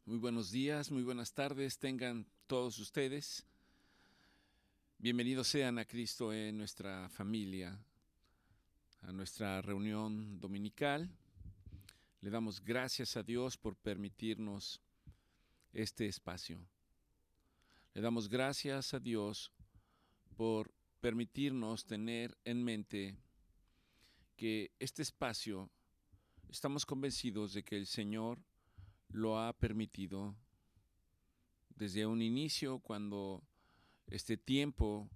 Muy buenos días, muy buenas tardes, tengan todos ustedes. Bienvenidos sean a Cristo en nuestra familia, a nuestra reunión dominical. Le damos gracias a Dios por permitirnos este espacio. Le damos gracias a Dios por permitirnos tener en mente que este espacio, estamos convencidos de que el Señor lo ha permitido desde un inicio, cuando este tiempo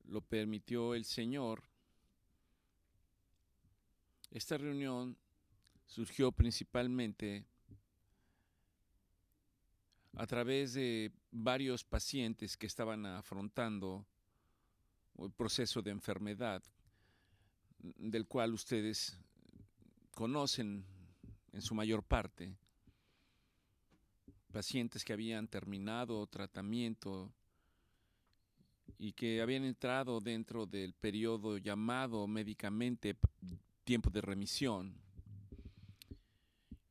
lo permitió el Señor. Esta reunión surgió principalmente a través de varios pacientes que estaban afrontando el proceso de enfermedad, del cual ustedes conocen en su mayor parte. Pacientes que habían terminado tratamiento y que habían entrado dentro del periodo llamado médicamente tiempo de remisión.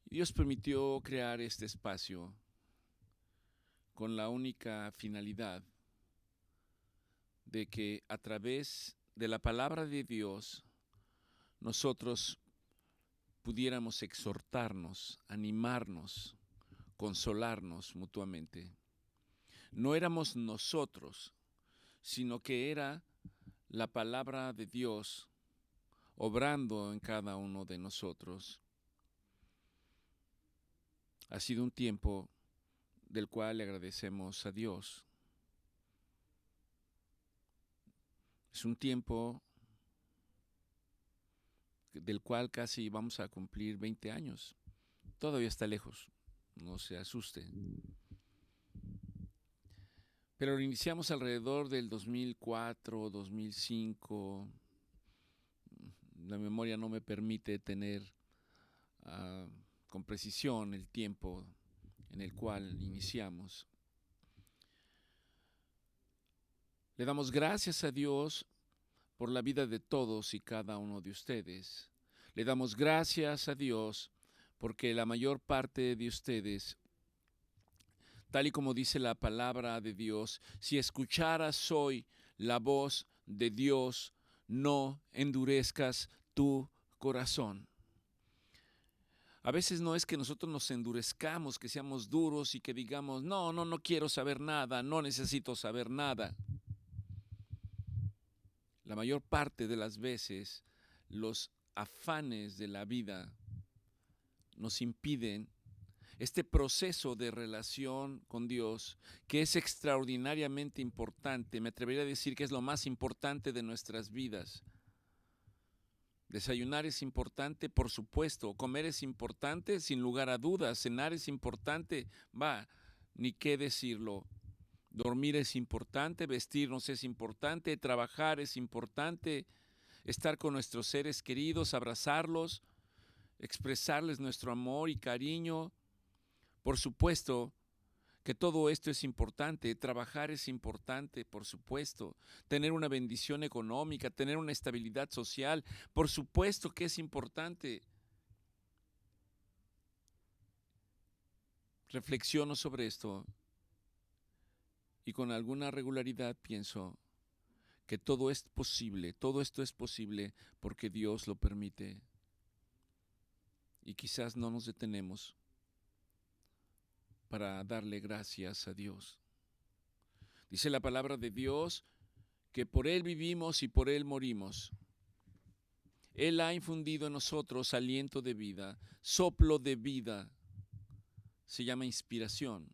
Dios permitió crear este espacio con la única finalidad de que a través de la palabra de Dios nosotros pudiéramos exhortarnos, animarnos, consolarnos mutuamente. No éramos nosotros, sino que era la palabra de Dios obrando en cada uno de nosotros. Ha sido un tiempo del cual le agradecemos a Dios. Es un tiempo del cual casi vamos a cumplir 20 años. Todavía está lejos, no se asuste. Pero lo iniciamos alrededor del 2004, 2005. La memoria no me permite tener con precisión el tiempo en el cual iniciamos. Le damos gracias a Dios por la vida de todos y cada uno de ustedes. Le damos gracias a Dios porque la mayor parte de ustedes, tal y como dice la palabra de Dios, si escucharas hoy la voz de Dios, no endurezcas tu corazón. A veces no es que nosotros nos endurezcamos, que seamos duros y que digamos, no quiero saber nada, no necesito saber nada. La mayor parte de las veces los afanes de la vida nos impiden este proceso de relación con Dios, que es extraordinariamente importante. Me atrevería a decir que es lo más importante de nuestras vidas. Desayunar es importante, por supuesto. Comer es importante, sin lugar a dudas. Cenar es importante, ni qué decirlo. Dormir es importante, vestirnos es importante, trabajar es importante, estar con nuestros seres queridos, abrazarlos, expresarles nuestro amor y cariño. Por supuesto que todo esto es importante, trabajar es importante, por supuesto, tener una bendición económica, tener una estabilidad social, por supuesto que es importante. Reflexiono sobre esto y con alguna regularidad pienso que todo es posible, todo esto es posible porque Dios lo permite. Y quizás no nos detenemos para darle gracias a Dios. Dice la palabra de Dios que por Él vivimos y por Él morimos. Él ha infundido en nosotros aliento de vida, soplo de vida. Se llama inspiración.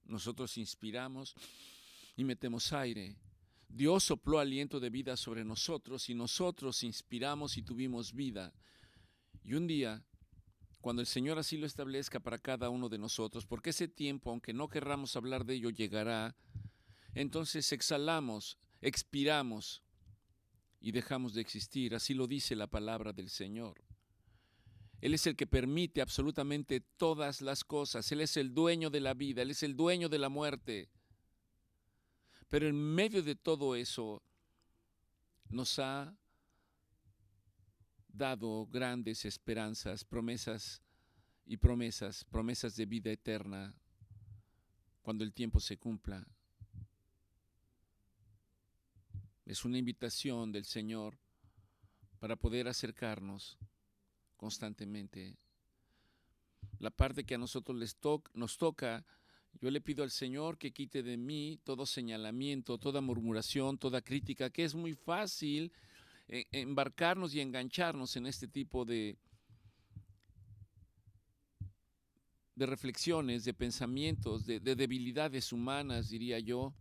Nosotros inspiramos y metemos aire. Dios sopló aliento de vida sobre nosotros y nosotros inspiramos y tuvimos vida. Y un día, cuando el Señor así lo establezca para cada uno de nosotros, porque ese tiempo, aunque no querramos hablar de ello, llegará, entonces exhalamos, expiramos y dejamos de existir. Así lo dice la palabra del Señor. Él es el que permite absolutamente todas las cosas. Él es el dueño de la vida, Él es el dueño de la muerte. Pero en medio de todo eso nos ha dado grandes esperanzas, promesas y promesas de vida eterna. cuando el tiempo se cumpla. Es una invitación del Señor para poder acercarnos constantemente. La parte que a nosotros nos toca, yo le pido al Señor que quite de mí todo señalamiento, toda murmuración, toda crítica, que es muy fácil embarcarnos y engancharnos en este tipo de reflexiones, de pensamientos, de debilidades humanas, diría yo.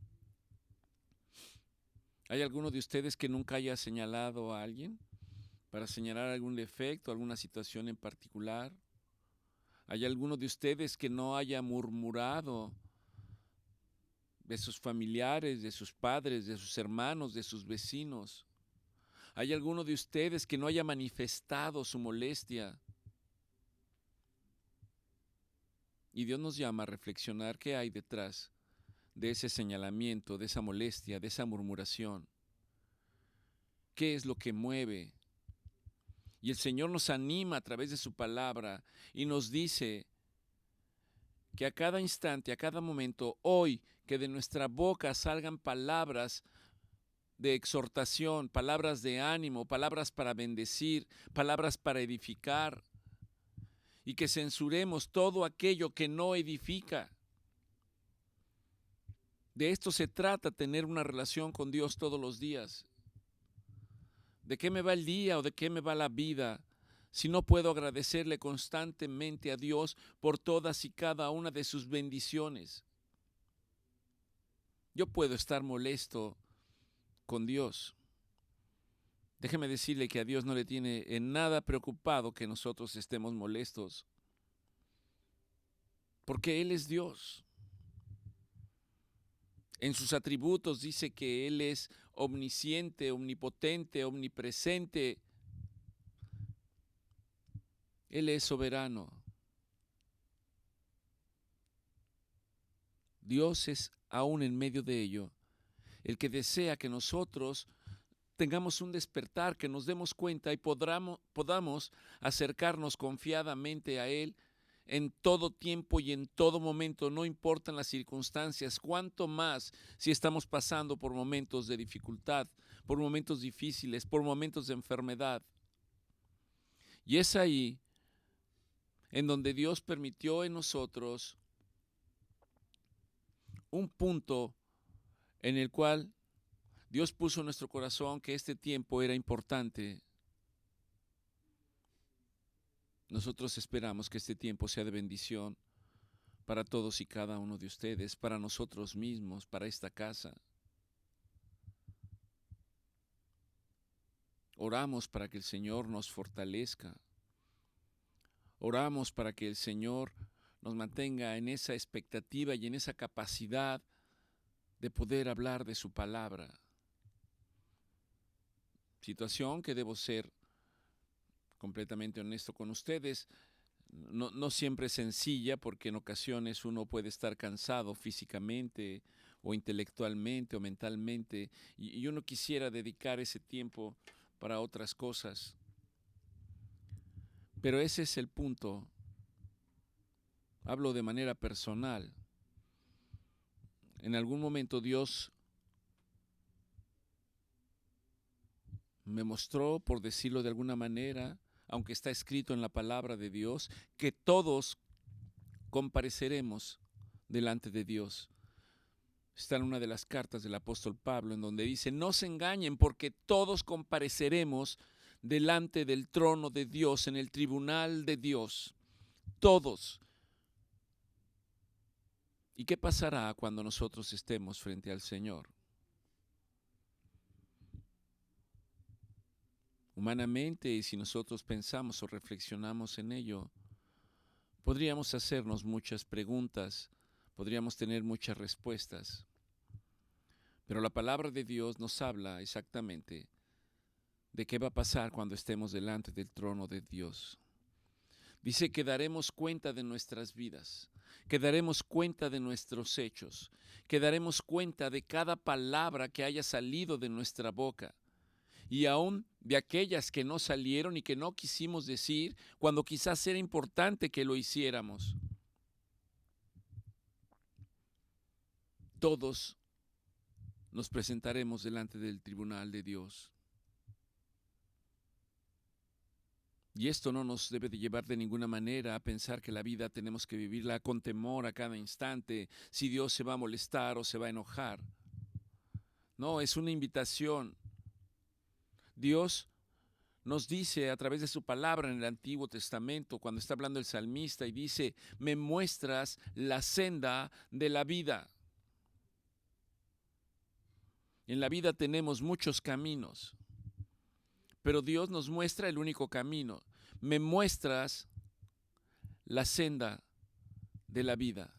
¿Hay alguno de ustedes que nunca haya señalado a alguien para señalar algún defecto, alguna situación en particular? ¿Hay alguno de ustedes que no haya murmurado de sus familiares, de sus padres, de sus hermanos, de sus vecinos? ¿Hay alguno de ustedes que no haya manifestado su molestia? Y Dios nos llama a reflexionar qué hay detrás de ese señalamiento, de esa molestia, de esa murmuración. ¿Qué es lo que mueve? Y el Señor nos anima a través de su palabra y nos dice que a cada instante, a cada momento, hoy, que de nuestra boca salgan palabras de exhortación, palabras de ánimo, palabras para bendecir, palabras para edificar, y que censuremos todo aquello que no edifica. De esto se trata, tener una relación con Dios todos los días. ¿De qué me va el día o de qué me va la vida si no puedo agradecerle constantemente a Dios por todas y cada una de sus bendiciones? Yo puedo estar molesto con Dios. Déjeme decirle que a Dios no le tiene en nada preocupado que nosotros estemos molestos, porque Él es Dios. En sus atributos dice que Él es omnisciente, omnipotente, omnipresente. Él es soberano. Dios es aún en medio de ello el que desea que nosotros tengamos un despertar, que nos demos cuenta y podamos acercarnos confiadamente a Él en todo tiempo y en todo momento, no importan las circunstancias, cuanto más si estamos pasando por momentos de dificultad, por momentos difíciles, por momentos de enfermedad. Y es ahí en donde Dios permitió en nosotros un punto en el cual Dios puso en nuestro corazón que este tiempo era importante. Nosotros esperamos que este tiempo sea de bendición para todos y cada uno de ustedes, para nosotros mismos, para esta casa. Oramos para que el Señor nos fortalezca. Oramos para que el Señor nos mantenga en esa expectativa y en esa capacidad de poder hablar de su palabra. Situación que debo ser completamente honesto con ustedes, no siempre es sencilla, porque en ocasiones uno puede estar cansado físicamente o intelectualmente o mentalmente, y uno quisiera dedicar ese tiempo para otras cosas. Pero ese es el punto. Hablo de manera personal. En algún momento Dios me mostró, por decirlo de alguna manera, aunque está escrito en la palabra de Dios, que todos compareceremos delante de Dios. Está en una de las cartas del apóstol Pablo, en donde dice: no se engañen, porque todos compareceremos delante del trono de Dios, en el tribunal de Dios. Todos. ¿Y qué pasará cuando nosotros estemos frente al Señor? Humanamente, y si nosotros pensamos o reflexionamos en ello, podríamos hacernos muchas preguntas, podríamos tener muchas respuestas. Pero la palabra de Dios nos habla exactamente de qué va a pasar cuando estemos delante del trono de Dios. Dice que daremos cuenta de nuestras vidas, que daremos cuenta de nuestros hechos, que daremos cuenta de cada palabra que haya salido de nuestra boca, y aún de aquellas que no salieron y que no quisimos decir cuando quizás era importante que lo hiciéramos. todos nos presentaremos delante del tribunal de Dios. Y esto no nos debe de llevar de ninguna manera a pensar que la vida tenemos que vivirla con temor a cada instante, si Dios se va a molestar o se va a enojar. No, es una invitación. Dios nos dice a través de su palabra en el Antiguo Testamento, cuando está hablando el salmista y dice, me muestras la senda de la vida. En la vida tenemos muchos caminos, pero Dios nos muestra el único camino. Me muestras la senda de la vida.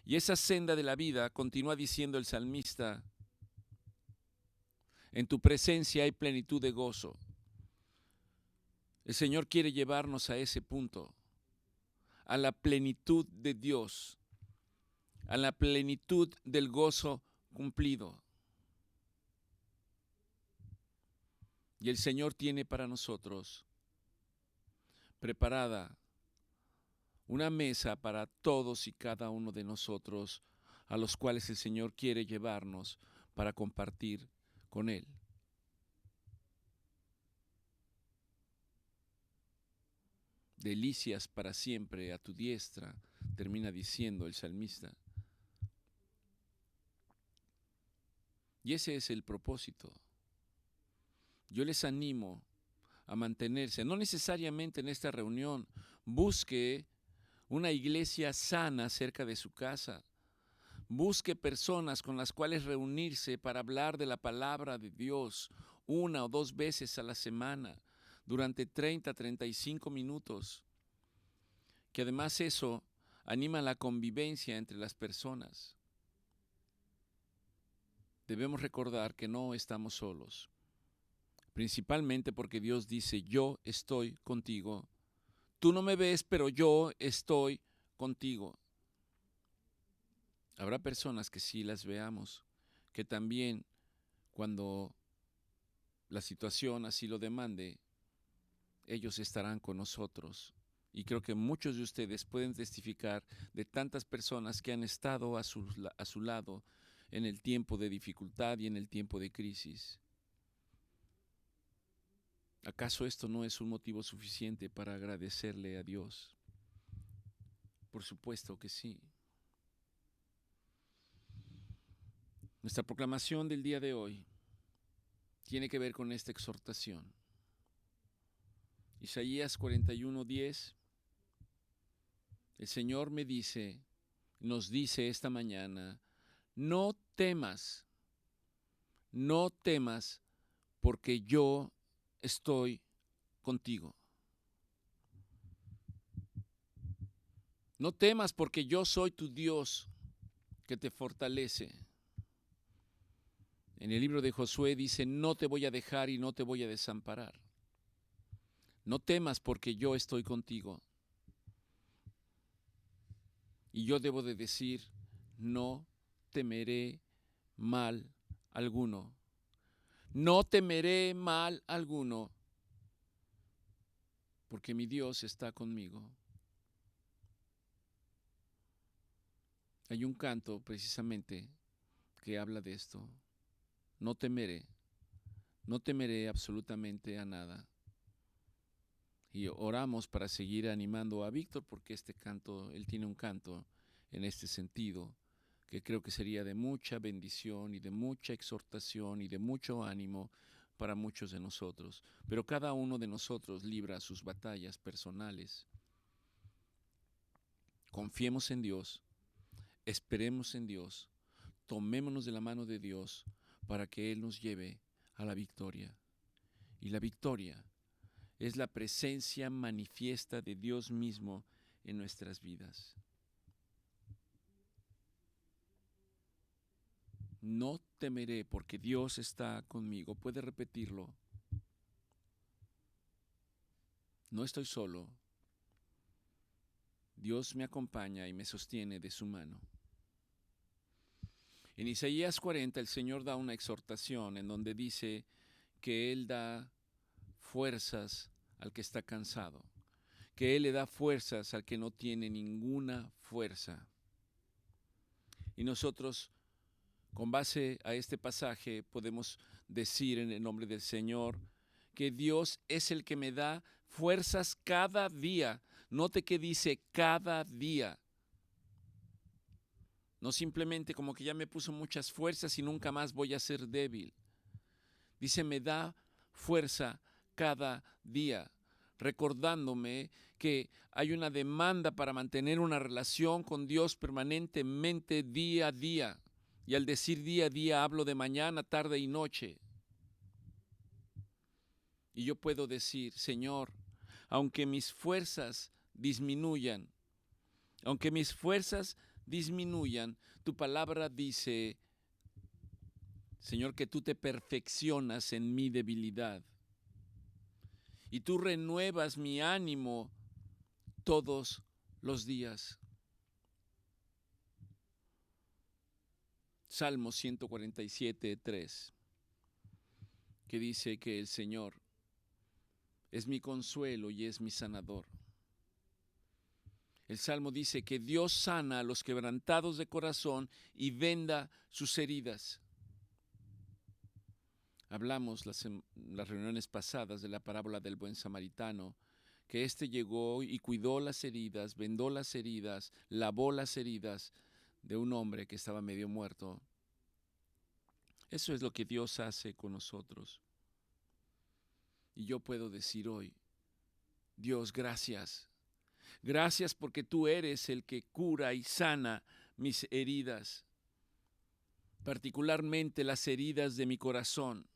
Y esa senda de la vida, continúa diciendo el salmista, en tu presencia hay plenitud de gozo. El Señor quiere llevarnos a ese punto, a la plenitud de Dios, a la plenitud del gozo cumplido. Y el Señor tiene para nosotros preparada una mesa para todos y cada uno de nosotros, a los cuales el Señor quiere llevarnos para compartir con Él. Delicias para siempre a tu diestra, termina diciendo el salmista. Y ese es el propósito. Yo les animo a mantenerse, no necesariamente en esta reunión, busque una iglesia sana cerca de su casa. Busque personas con las cuales reunirse para hablar de la palabra de Dios 1 o 2 veces a la semana, durante 30, 35 minutos. Que además eso anima la convivencia entre las personas. Debemos recordar que no estamos solos, principalmente porque Dios dice, yo estoy contigo. Tú no me ves, pero yo estoy contigo. Habrá personas que sí las veamos, que también cuando la situación así lo demande, ellos estarán con nosotros. Y creo que muchos de ustedes pueden testificar de tantas personas que han estado a su lado en el tiempo de dificultad y en el tiempo de crisis. ¿Acaso esto no es un motivo suficiente para agradecerle a Dios? Por supuesto que sí. Nuestra proclamación del día de hoy tiene que ver con esta exhortación. Isaías 41:10, el Señor nos dice esta mañana, no temas, porque yo estoy contigo. No temas porque yo soy tu Dios que te fortalece. En el libro de Josué dice, no te voy a dejar y no te voy a desamparar. No temas porque yo estoy contigo. Y yo debo de decir, no temeré mal alguno. No temeré mal alguno, porque mi Dios está conmigo. Hay un canto precisamente que habla de esto. No temeré absolutamente a nada. Y oramos para seguir animando a Víctor porque él tiene un canto en este sentido que creo que sería de mucha bendición y de mucha exhortación y de mucho ánimo para muchos de nosotros. Pero cada uno de nosotros libra sus batallas personales. Confiemos en Dios, esperemos en Dios, tomémonos de la mano de Dios para que Él nos lleve a la victoria. Y la victoria es la presencia manifiesta de Dios mismo en nuestras vidas. No temeré porque Dios está conmigo. ¿Puede repetirlo? No estoy solo. Dios me acompaña y me sostiene de su mano. En Isaías 40 el Señor da una exhortación en donde dice que Él da fuerzas al que está cansado, que Él le da fuerzas al que no tiene ninguna fuerza. Y nosotros, con base a este pasaje, podemos decir en el nombre del Señor que Dios es el que me da fuerzas cada día. Note que dice cada día. No simplemente como que ya me puso muchas fuerzas y nunca más voy a ser débil. Dice, me da fuerza cada día, recordándome que hay una demanda para mantener una relación con Dios permanentemente día a día. Y al decir día a día hablo de mañana, tarde y noche. Y yo puedo decir, Señor, aunque mis fuerzas disminuyan, tu palabra dice, Señor, que tú te perfeccionas en mi debilidad. Y tú renuevas mi ánimo todos los días. Salmo 147:3, que dice que el Señor es mi consuelo y es mi sanador. El Salmo dice que Dios sana a los quebrantados de corazón y venda sus heridas. Hablamos las reuniones pasadas de la parábola del buen samaritano, que éste llegó y cuidó las heridas, vendó las heridas, lavó las heridas de un hombre que estaba medio muerto. Eso es lo que Dios hace con nosotros. Y yo puedo decir hoy, Dios, gracias. Gracias porque tú eres el que cura y sana mis heridas, particularmente las heridas de mi corazón.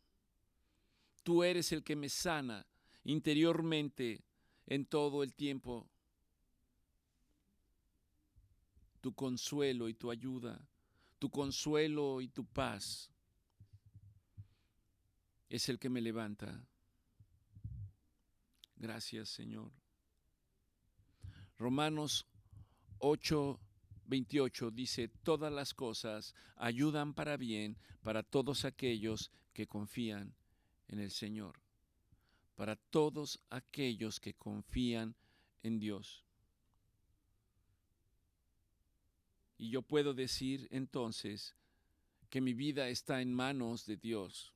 Tú eres el que me sana interiormente en todo el tiempo. Tu consuelo y tu ayuda, tu consuelo y tu paz es el que me levanta. Gracias, Señor. Romanos 8:28 dice, todas las cosas ayudan para bien para todos aquellos que confían en el Señor, para todos aquellos que confían en Dios. Y yo puedo decir entonces que mi vida está en manos de Dios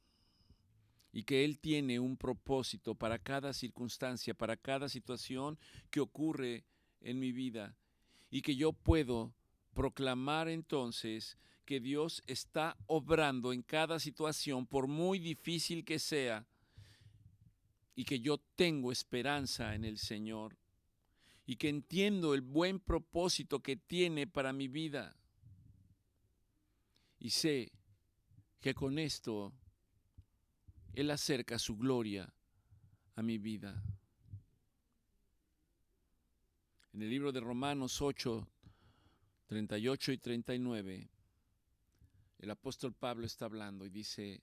y que Él tiene un propósito para cada circunstancia, para cada situación que ocurre en mi vida, y que yo puedo proclamar entonces que Dios está obrando en cada situación, por muy difícil que sea, y que yo tengo esperanza en el Señor, y que entiendo el buen propósito que tiene para mi vida. Y sé que con esto Él acerca su gloria a mi vida. En el libro de Romanos 8:38 y 39, el apóstol Pablo está hablando y dice,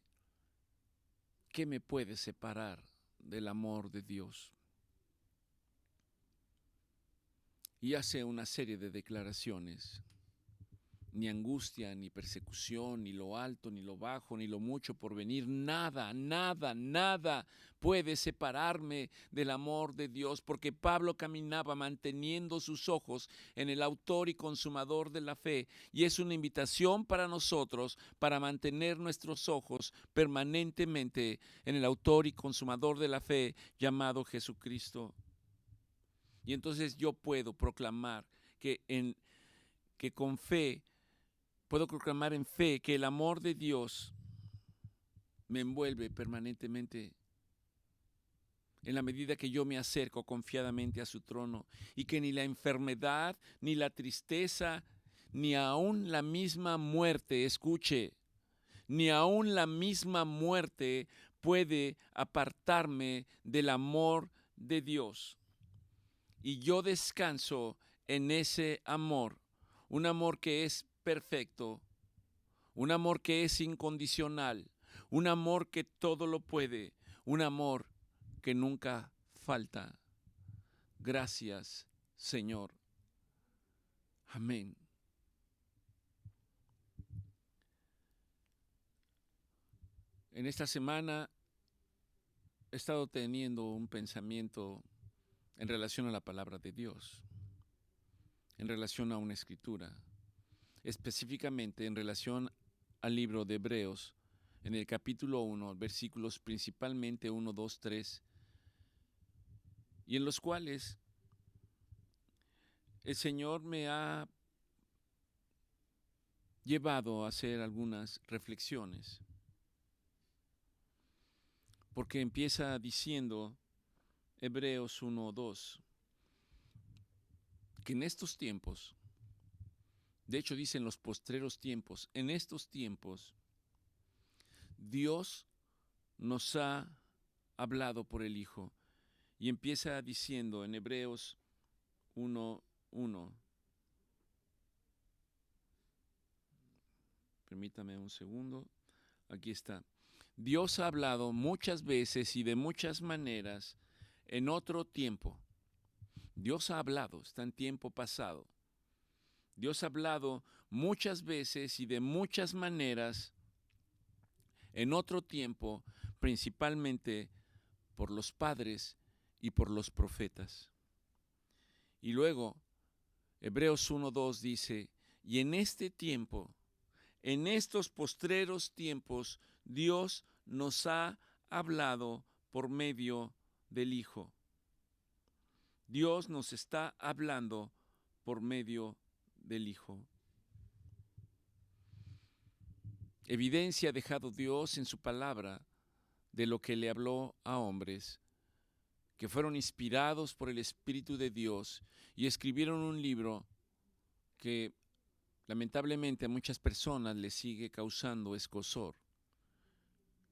¿qué me puede separar del amor de Dios? Y hace una serie de declaraciones. Ni angustia, ni persecución, ni lo alto, ni lo bajo, ni lo mucho por venir, nada, nada, nada puede separarme del amor de Dios, porque Pablo caminaba manteniendo sus ojos en el autor y consumador de la fe, y es una invitación para nosotros para mantener nuestros ojos permanentemente en el autor y consumador de la fe llamado Jesucristo. Y entonces yo puedo proclamar que con fe, puedo proclamar en fe que el amor de Dios me envuelve permanentemente en la medida que yo me acerco confiadamente a su trono, y que ni la enfermedad, ni la tristeza, ni aún la misma muerte, escuche, ni aún la misma muerte puede apartarme del amor de Dios. Y yo descanso en ese amor, un amor que es perfecto, un amor que es incondicional, un amor que todo lo puede, un amor que nunca falta. Gracias, Señor. Amén. En esta semana he estado teniendo un pensamiento en relación a la palabra de Dios, en relación a una escritura. específicamente en relación al libro de Hebreos, en el capítulo 1, versículos principalmente 1, 2, 3, y en los cuales el Señor me ha llevado a hacer algunas reflexiones, porque empieza diciendo Hebreos 1, 2, que en estos tiempos, de hecho dice en los postreros tiempos, en estos tiempos, Dios nos ha hablado por el Hijo. Y empieza diciendo en Hebreos 1:1. Permítame un segundo. Aquí está. Dios ha hablado muchas veces y de muchas maneras en otro tiempo. Dios ha hablado, está en tiempo pasado. Dios ha hablado muchas veces y de muchas maneras en otro tiempo, principalmente por los padres y por los profetas. Y luego, Hebreos 1:2 dice, y en este tiempo, en estos postreros tiempos, Dios nos ha hablado por medio del Hijo. Dios nos está hablando por medio del Hijo. Evidencia ha dejado Dios en su palabra de lo que le habló a hombres que fueron inspirados por el Espíritu de Dios y escribieron un libro que lamentablemente a muchas personas les sigue causando escozor,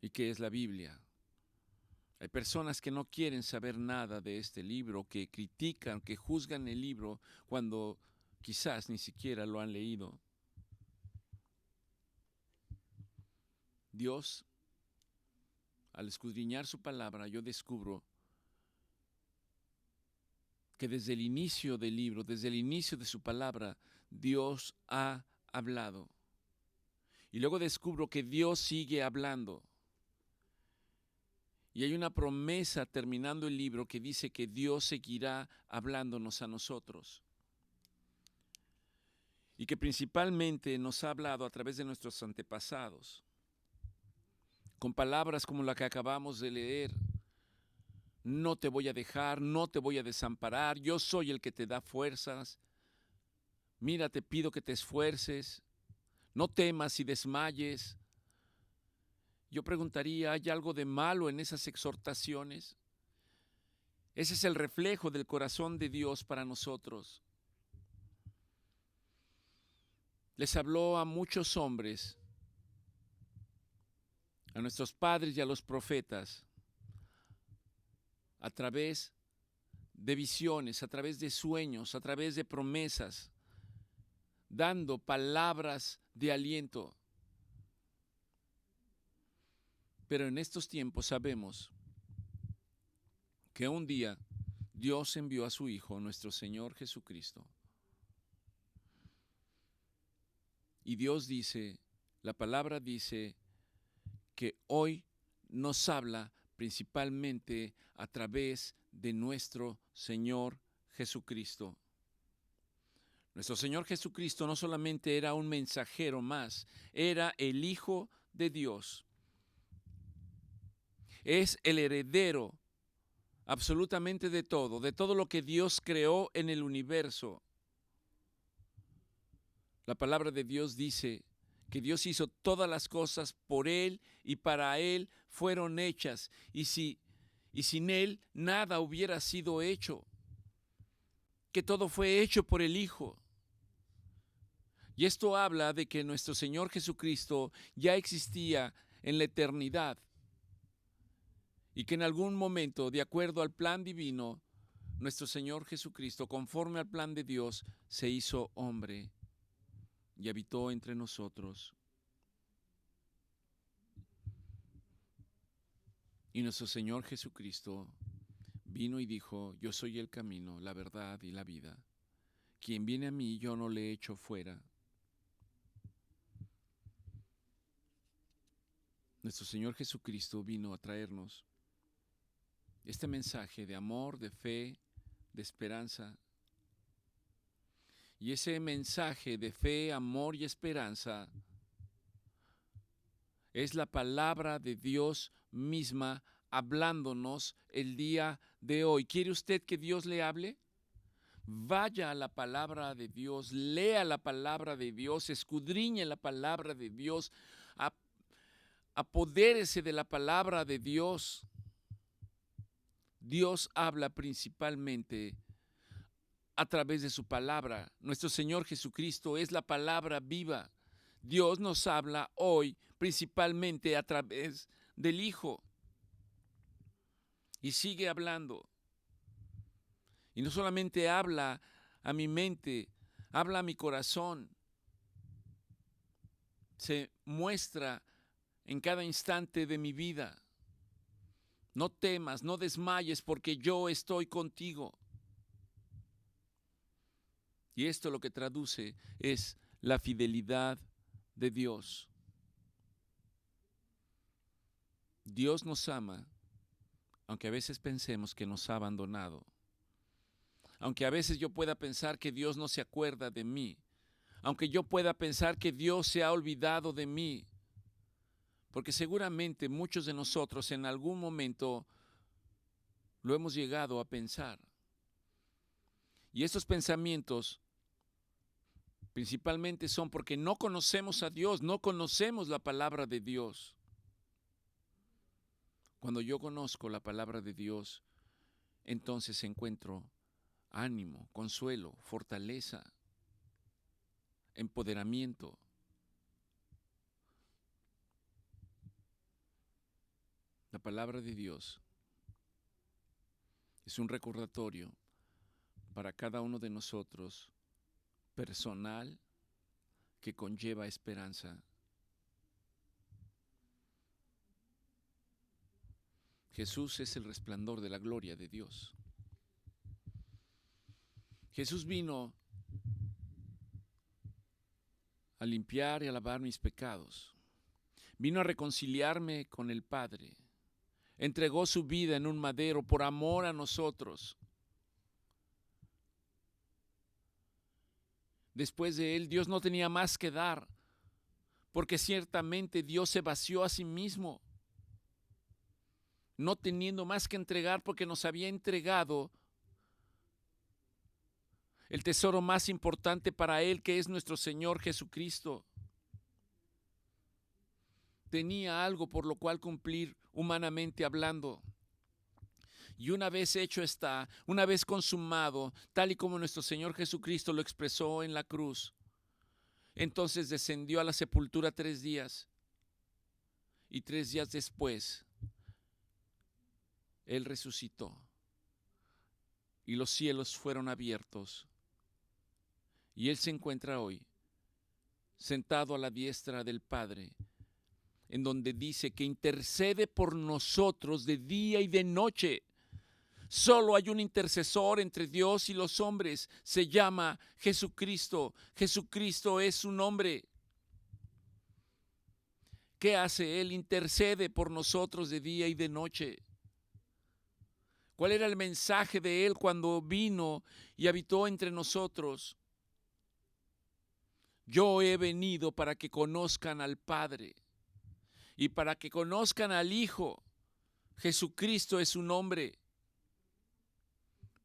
y que es la Biblia. Hay personas que no quieren saber nada de este libro, que critican, que juzgan el libro cuando quizás ni siquiera lo han leído. Dios, al escudriñar su palabra, yo descubro que desde el inicio del libro, desde el inicio de su palabra, Dios ha hablado. Y luego descubro que Dios sigue hablando. Y hay una promesa terminando el libro que dice que Dios seguirá hablándonos a nosotros. Y que principalmente nos ha hablado a través de nuestros antepasados, con palabras como la que acabamos de leer. No te voy a dejar, no te voy a desamparar, yo soy el que te da fuerzas. Mira, te pido que te esfuerces, no temas y desmayes. Yo preguntaría, ¿hay algo de malo en esas exhortaciones? Ese es el reflejo del corazón de Dios para nosotros. Les habló a muchos hombres, a nuestros padres y a los profetas, a través de visiones, a través de sueños, a través de promesas, dando palabras de aliento. Pero en estos tiempos sabemos que un día Dios envió a su Hijo, nuestro Señor Jesucristo. Y Dios dice, la palabra dice que hoy nos habla principalmente a través de nuestro Señor Jesucristo. Nuestro Señor Jesucristo no solamente era un mensajero más, era el Hijo de Dios. Es el heredero absolutamente de todo lo que Dios creó en el universo. La palabra de Dios dice que Dios hizo todas las cosas por Él y para Él fueron hechas. Y sin Él nada hubiera sido hecho. Que todo fue hecho por el Hijo. Y esto habla de que nuestro Señor Jesucristo ya existía en la eternidad. Y que en algún momento, de acuerdo al plan divino, nuestro Señor Jesucristo, conforme al plan de Dios, se hizo hombre y habitó entre nosotros. Y nuestro Señor Jesucristo vino y dijo, yo soy el camino, la verdad y la vida. Quien viene a mí, yo no le echo fuera. Nuestro Señor Jesucristo vino a traernos este mensaje de amor, de fe, de esperanza. Y ese mensaje de fe, amor y esperanza es la palabra de Dios misma hablándonos el día de hoy. ¿Quiere usted que Dios le hable? Vaya a la palabra de Dios, lea la palabra de Dios, escudriñe la palabra de Dios, apodérese de la palabra de Dios. Dios habla principalmente a través de su palabra. Nuestro Señor Jesucristo es la palabra viva. Dios nos habla hoy principalmente a través del Hijo. Y sigue hablando. Y no solamente habla a mi mente, habla a mi corazón. Se muestra en cada instante de mi vida. No temas, no desmayes, porque yo estoy contigo. Y esto lo que traduce es la fidelidad de Dios. Dios nos ama, aunque a veces pensemos que nos ha abandonado. Aunque a veces yo pueda pensar que Dios no se acuerda de mí. Aunque yo pueda pensar que Dios se ha olvidado de mí. Porque seguramente muchos de nosotros en algún momento lo hemos llegado a pensar. Y estos pensamientos principalmente son porque no conocemos a Dios, no conocemos la palabra de Dios. Cuando yo conozco la palabra de Dios, entonces encuentro ánimo, consuelo, fortaleza, empoderamiento. La palabra de Dios es un recordatorio para cada uno de nosotros, personal, que conlleva esperanza. Jesús es el resplandor de la gloria de Dios. Jesús vino a limpiar y a lavar mis pecados. Vino a reconciliarme con el Padre. Entregó su vida en un madero por amor a nosotros. Después de él, Dios no tenía más que dar, porque ciertamente Dios se vació a sí mismo, no teniendo más que entregar, porque nos había entregado el tesoro más importante para él, que es nuestro Señor Jesucristo. Tenía algo por lo cual cumplir humanamente hablando. Y una vez hecho está, una vez consumado, tal y como nuestro Señor Jesucristo lo expresó en la cruz, entonces descendió a la sepultura 3 días. Y 3 días después, Él resucitó. Y los cielos fueron abiertos. Y Él se encuentra hoy, sentado a la diestra del Padre, en donde dice que intercede por nosotros de día y de noche. Solo hay un intercesor entre Dios y los hombres, se llama Jesucristo. Jesucristo es su nombre. ¿Qué hace Él? Intercede por nosotros de día y de noche. ¿Cuál era el mensaje de Él cuando vino y habitó entre nosotros? Yo he venido para que conozcan al Padre y para que conozcan al Hijo. Jesucristo es su nombre.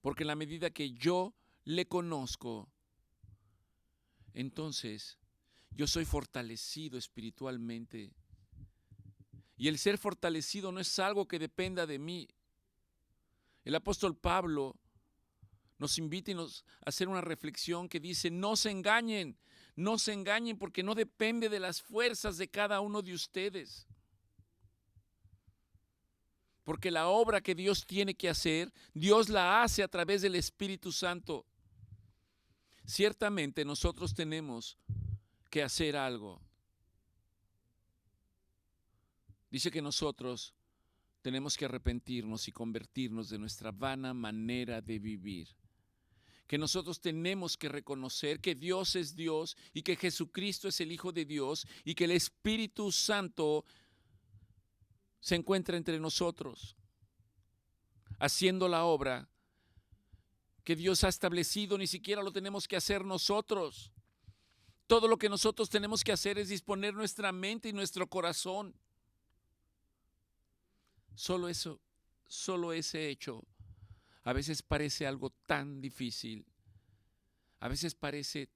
Porque en la medida que yo le conozco, entonces yo soy fortalecido espiritualmente. Y el ser fortalecido no es algo que dependa de mí. El apóstol Pablo nos invita a hacer una reflexión que dice: no se engañen porque no depende de las fuerzas de cada uno de ustedes. Porque la obra que Dios tiene que hacer, Dios la hace a través del Espíritu Santo. Ciertamente nosotros tenemos que hacer algo. Dice que nosotros tenemos que arrepentirnos y convertirnos de nuestra vana manera de vivir. Que nosotros tenemos que reconocer que Dios es Dios y que Jesucristo es el Hijo de Dios y que el Espíritu Santo se encuentra entre nosotros, haciendo la obra que Dios ha establecido, ni siquiera lo tenemos que hacer nosotros. Todo lo que nosotros tenemos que hacer es disponer nuestra mente y nuestro corazón. Solo eso, solo ese hecho, a veces parece algo tan difícil, a veces parece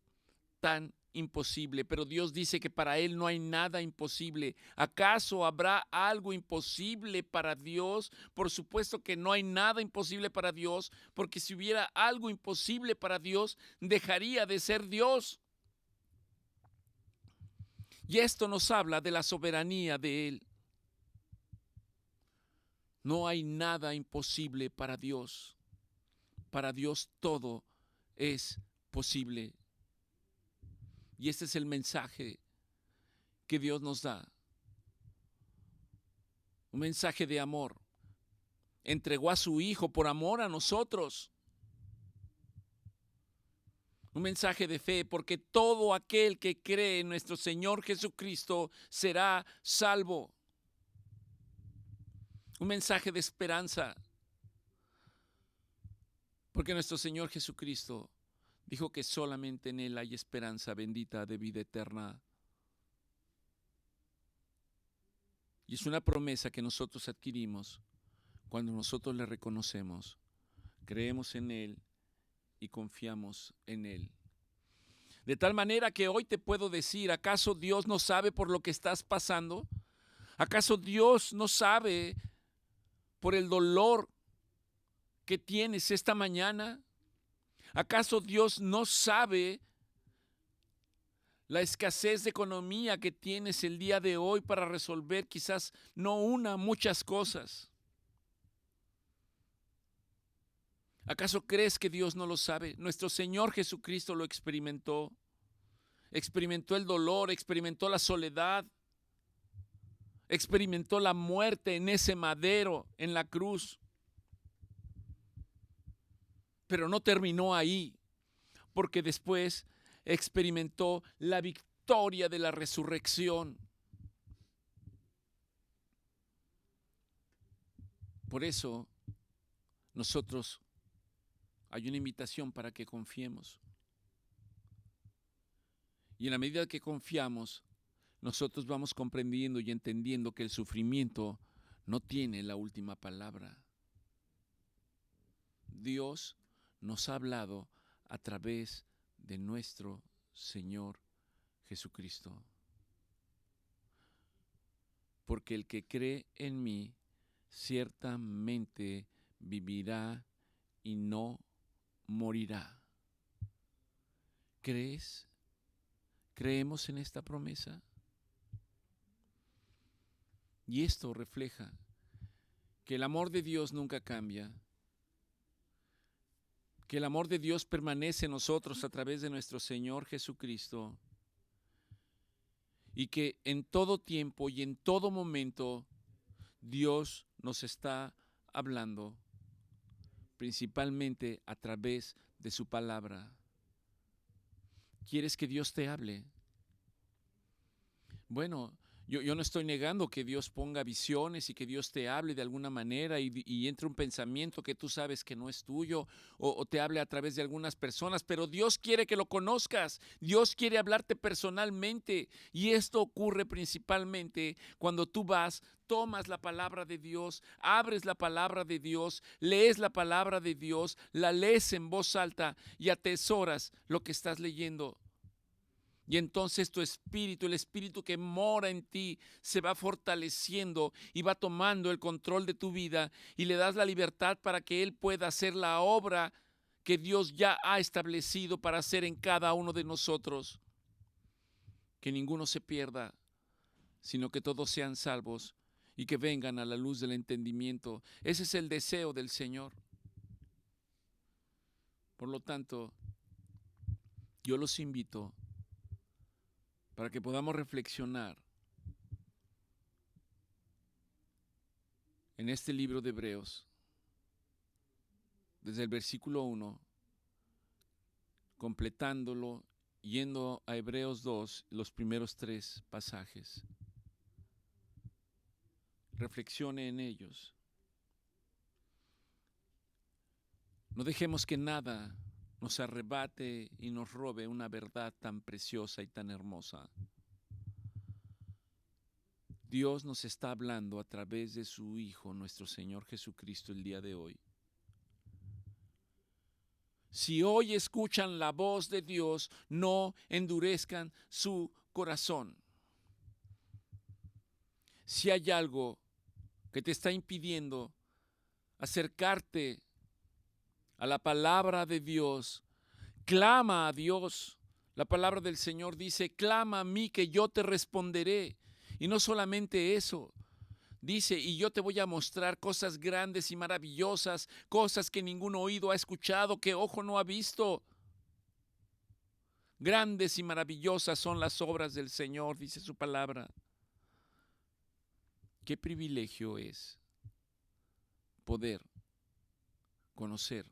tan imposible, pero Dios dice que para Él no hay nada imposible. ¿Acaso habrá algo imposible para Dios? Por supuesto que no hay nada imposible para Dios, porque si hubiera algo imposible para Dios, dejaría de ser Dios. Y esto nos habla de la soberanía de Él. No hay nada imposible para Dios. Para Dios todo es posible. Y este es el mensaje que Dios nos da. Un mensaje de amor. Entregó a su Hijo por amor a nosotros. Un mensaje de fe, porque todo aquel que cree en nuestro Señor Jesucristo será salvo. Un mensaje de esperanza, porque nuestro Señor Jesucristo dijo que solamente en Él hay esperanza bendita de vida eterna. Y es una promesa que nosotros adquirimos cuando nosotros le reconocemos, creemos en Él y confiamos en Él. De tal manera que hoy te puedo decir, ¿acaso Dios no sabe por lo que estás pasando? ¿Acaso Dios no sabe por el dolor que tienes esta mañana? ¿Acaso Dios no sabe la escasez de economía que tienes el día de hoy para resolver quizás no una, muchas cosas? ¿Acaso crees que Dios no lo sabe? Nuestro Señor Jesucristo lo experimentó. Experimentó el dolor, experimentó la soledad, experimentó la muerte en ese madero, en la cruz. Pero no terminó ahí, porque después experimentó la victoria de la resurrección. Por eso, nosotros hay una invitación para que confiemos. Y en la medida que confiamos, nosotros vamos comprendiendo y entendiendo que el sufrimiento no tiene la última palabra. Dios nos ha hablado a través de nuestro Señor Jesucristo. Porque el que cree en mí ciertamente vivirá y no morirá. ¿Crees? ¿Creemos en esta promesa? Y esto refleja que el amor de Dios nunca cambia, que el amor de Dios permanece en nosotros a través de nuestro Señor Jesucristo, y que en todo tiempo y en todo momento Dios nos está hablando, principalmente a través de su palabra. ¿Quieres que Dios te hable? Bueno, yo no estoy negando que Dios ponga visiones y que Dios te hable de alguna manera y entre un pensamiento que tú sabes que no es tuyo o te hable a través de algunas personas, pero Dios quiere que lo conozcas, Dios quiere hablarte personalmente, y esto ocurre principalmente cuando tú vas, tomas la palabra de Dios, abres la palabra de Dios, lees la palabra de Dios, la lees en voz alta y atesoras lo que estás leyendo. Y entonces tu espíritu, el espíritu que mora en ti, se va fortaleciendo y va tomando el control de tu vida, y le das la libertad para que Él pueda hacer la obra que Dios ya ha establecido para hacer en cada uno de nosotros. Que ninguno se pierda, sino que todos sean salvos y que vengan a la luz del entendimiento. Ese es el deseo del Señor. Por lo tanto, yo los invito para que podamos reflexionar en este libro de Hebreos, desde el versículo 1, completándolo, yendo a Hebreos 2, los primeros 3 pasajes. Reflexione en ellos. No dejemos que nada nos arrebate y nos robe una verdad tan preciosa y tan hermosa. Dios nos está hablando a través de su Hijo, nuestro Señor Jesucristo, el día de hoy. Si hoy escuchan la voz de Dios, no endurezcan su corazón. Si hay algo que te está impidiendo acercarte a la palabra de Dios, clama a Dios. La palabra del Señor dice, clama a mí que yo te responderé. Y no solamente eso, dice, y yo te voy a mostrar cosas grandes y maravillosas, cosas que ningún oído ha escuchado, que ojo no ha visto. Grandes y maravillosas son las obras del Señor, dice su palabra. Qué privilegio es poder conocer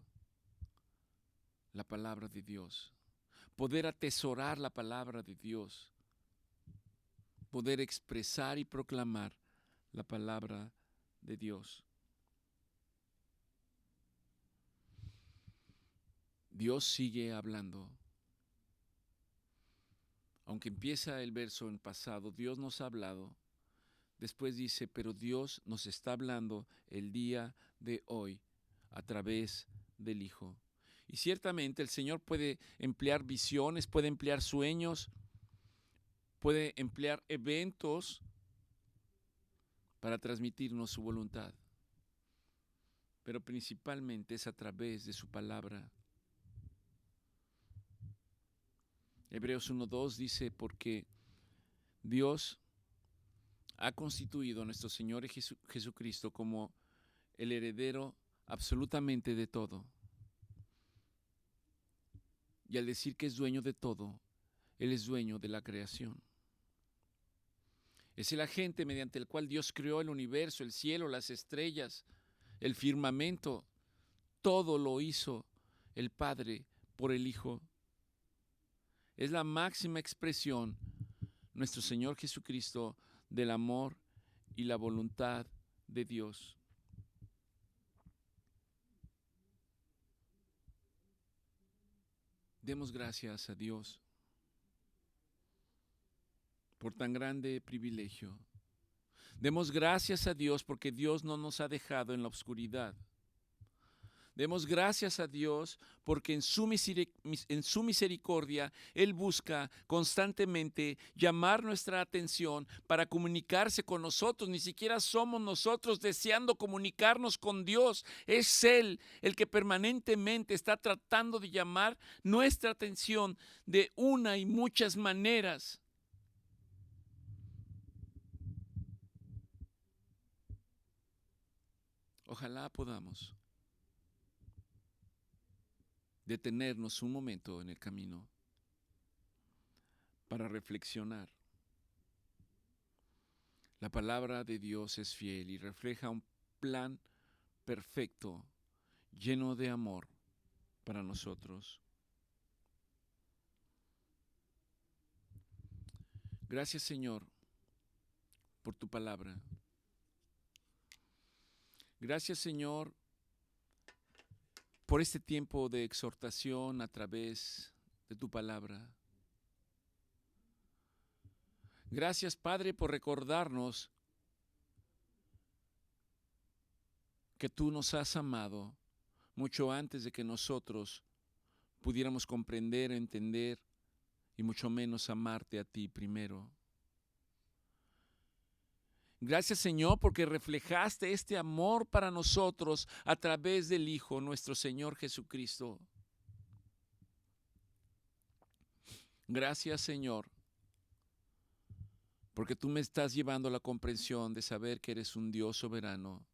la palabra de Dios, poder atesorar la palabra de Dios, poder expresar y proclamar la palabra de Dios. Dios sigue hablando. Aunque empieza el verso en pasado, Dios nos ha hablado. Después dice, pero Dios nos está hablando el día de hoy a través del Hijo. Y ciertamente el Señor puede emplear visiones, puede emplear sueños, puede emplear eventos para transmitirnos su voluntad. Pero principalmente es a través de su palabra. Hebreos 1:2 dice, porque Dios ha constituido a nuestro Señor Jesucristo como el heredero absolutamente de todo. Y al decir que es dueño de todo, Él es dueño de la creación. Es el agente mediante el cual Dios creó el universo, el cielo, las estrellas, el firmamento. Todo lo hizo el Padre por el Hijo. Es la máxima expresión, nuestro Señor Jesucristo, del amor y la voluntad de Dios. Demos gracias a Dios por tan grande privilegio. Demos gracias a Dios porque Dios no nos ha dejado en la oscuridad. Demos gracias a Dios porque en su misericordia Él busca constantemente llamar nuestra atención para comunicarse con nosotros. Ni siquiera somos nosotros deseando comunicarnos con Dios. Es Él el que permanentemente está tratando de llamar nuestra atención de una y muchas maneras. Ojalá podamos detenernos un momento en el camino para reflexionar. La palabra de Dios es fiel y refleja un plan perfecto, lleno de amor para nosotros. Gracias, Señor, por tu palabra. Gracias, Señor, por este tiempo de exhortación a través de tu palabra. Gracias, Padre, por recordarnos que tú nos has amado mucho antes de que nosotros pudiéramos comprender, entender y mucho menos amarte a ti primero. Gracias, Señor, porque reflejaste este amor para nosotros a través del Hijo, nuestro Señor Jesucristo. Gracias, Señor, porque tú me estás llevando a la comprensión de saber que eres un Dios soberano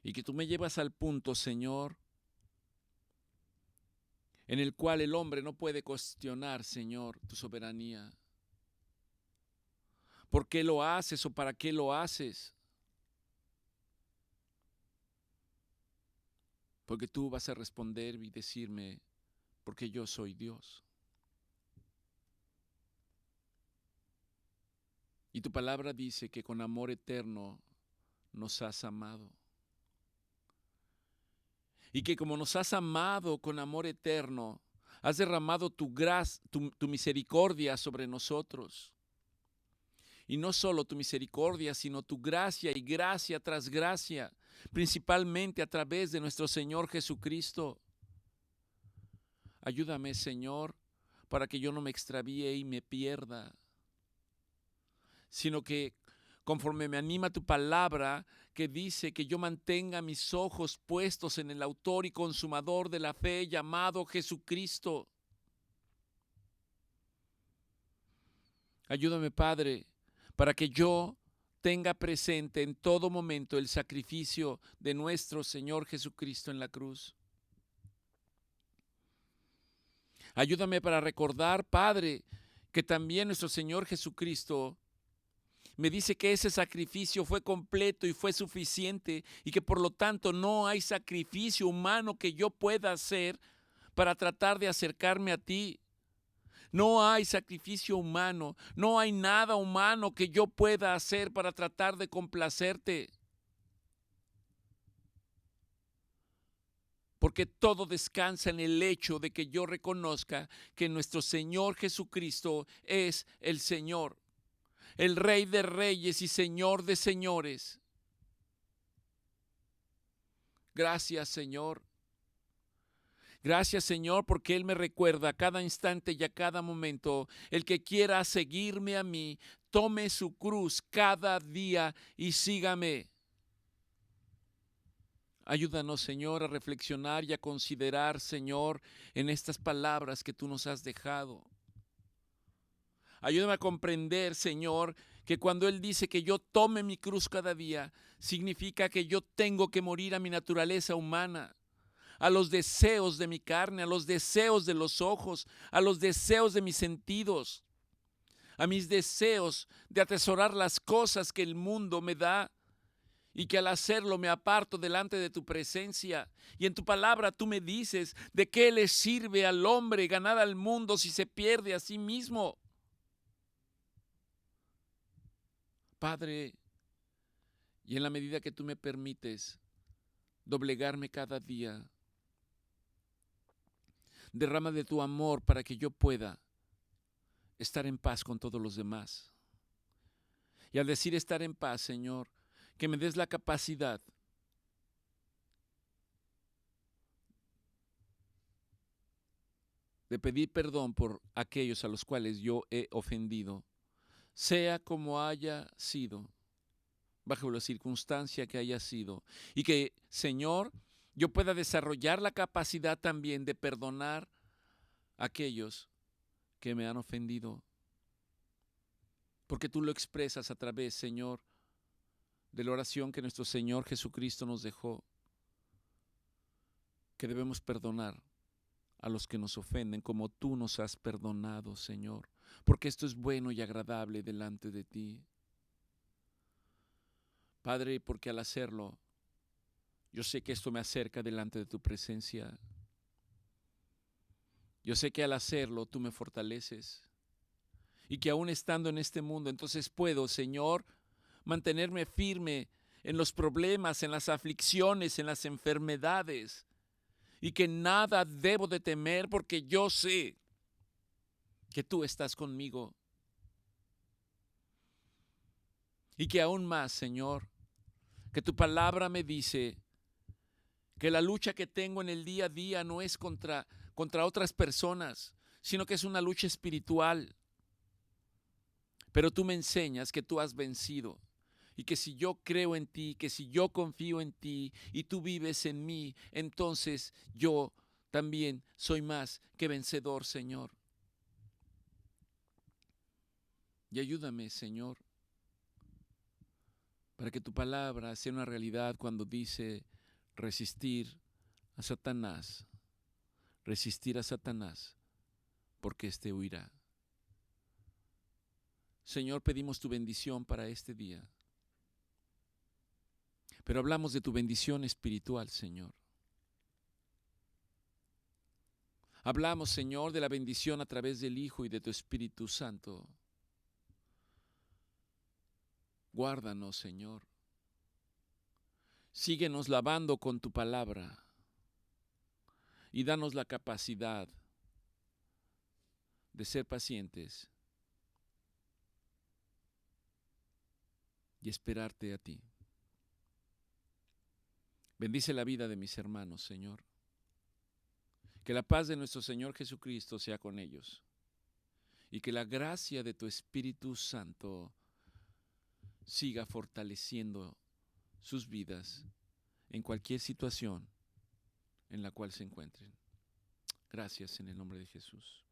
y que tú me llevas al punto, Señor, en el cual el hombre no puede cuestionar, Señor, tu soberanía. ¿Por qué lo haces o para qué lo haces? Porque tú vas a responder y decirme, porque yo soy Dios. Y tu palabra dice que con amor eterno nos has amado. y que como nos has amado con amor eterno, has derramado tu gracia, tu misericordia sobre nosotros. Y no solo tu misericordia, sino tu gracia y gracia tras gracia, principalmente a través de nuestro Señor Jesucristo. Ayúdame, Señor, para que yo no me extravíe y me pierda, sino que conforme me anima tu palabra, que dice que yo mantenga mis ojos puestos en el autor y consumador de la fe, llamado Jesucristo. Ayúdame, Padre, para que yo tenga presente en todo momento el sacrificio de nuestro Señor Jesucristo en la cruz. Ayúdame para recordar, Padre, que también nuestro Señor Jesucristo me dice que ese sacrificio fue completo y fue suficiente y que por lo tanto no hay sacrificio humano que yo pueda hacer para tratar de acercarme a ti. No hay sacrificio humano, no hay nada humano que yo pueda hacer para tratar de complacerte. Porque todo descansa en el hecho de que yo reconozca que nuestro Señor Jesucristo es el Señor, el Rey de Reyes y Señor de Señores. Gracias, Señor. Gracias, Señor, porque Él me recuerda a cada instante y a cada momento: el que quiera seguirme a mí, tome su cruz cada día y sígame. Ayúdanos, Señor, a reflexionar y a considerar, Señor, en estas palabras que tú nos has dejado. Ayúdame a comprender, Señor, que cuando Él dice que yo tome mi cruz cada día, significa que yo tengo que morir a mi naturaleza humana, a los deseos de mi carne, a los deseos de los ojos, a los deseos de mis sentidos, a mis deseos de atesorar las cosas que el mundo me da, y que al hacerlo me aparto delante de tu presencia. Y en tu palabra tú me dices: ¿de qué le sirve al hombre ganar al mundo si se pierde a sí mismo? Padre, y en la medida que tú me permites doblegarme cada día, derrama de tu amor para que yo pueda estar en paz con todos los demás. Y al decir estar en paz, Señor, que me des la capacidad de pedir perdón por aquellos a los cuales yo he ofendido, sea como haya sido, bajo la circunstancia que haya sido. Y que, Señor, yo pueda desarrollar la capacidad también de perdonar a aquellos que me han ofendido. Porque tú lo expresas a través, Señor, de la oración que nuestro Señor Jesucristo nos dejó, que debemos perdonar a los que nos ofenden como tú nos has perdonado, Señor, porque esto es bueno y agradable delante de ti. Padre, porque al hacerlo, yo sé que esto me acerca delante de tu presencia. Yo sé que al hacerlo tú me fortaleces y que aún estando en este mundo, entonces puedo, Señor, mantenerme firme en los problemas, en las aflicciones, en las enfermedades, y que nada debo de temer porque yo sé que tú estás conmigo. Y que aún más, Señor, que tu palabra me dice que la lucha que tengo en el día a día no es contra otras personas, sino que es una lucha espiritual. Pero tú me enseñas que tú has vencido y que si yo creo en ti, que si yo confío en ti y tú vives en mí, entonces yo también soy más que vencedor, Señor. Y ayúdame, Señor, para que tu palabra sea una realidad cuando dice resistir a Satanás, porque éste huirá. Señor, pedimos tu bendición para este día, pero hablamos de tu bendición espiritual, Señor. Hablamos, Señor, de la bendición a través del Hijo y de tu Espíritu Santo. Guárdanos, Señor. Síguenos lavando con tu palabra. y danos la capacidad de ser pacientes y esperarte a ti. Bendice la vida de mis hermanos, Señor. Que la paz de nuestro Señor Jesucristo sea con ellos y que la gracia de tu Espíritu Santo siga fortaleciendo sus vidas en cualquier situación en la cual se encuentren. Gracias en el nombre de Jesús.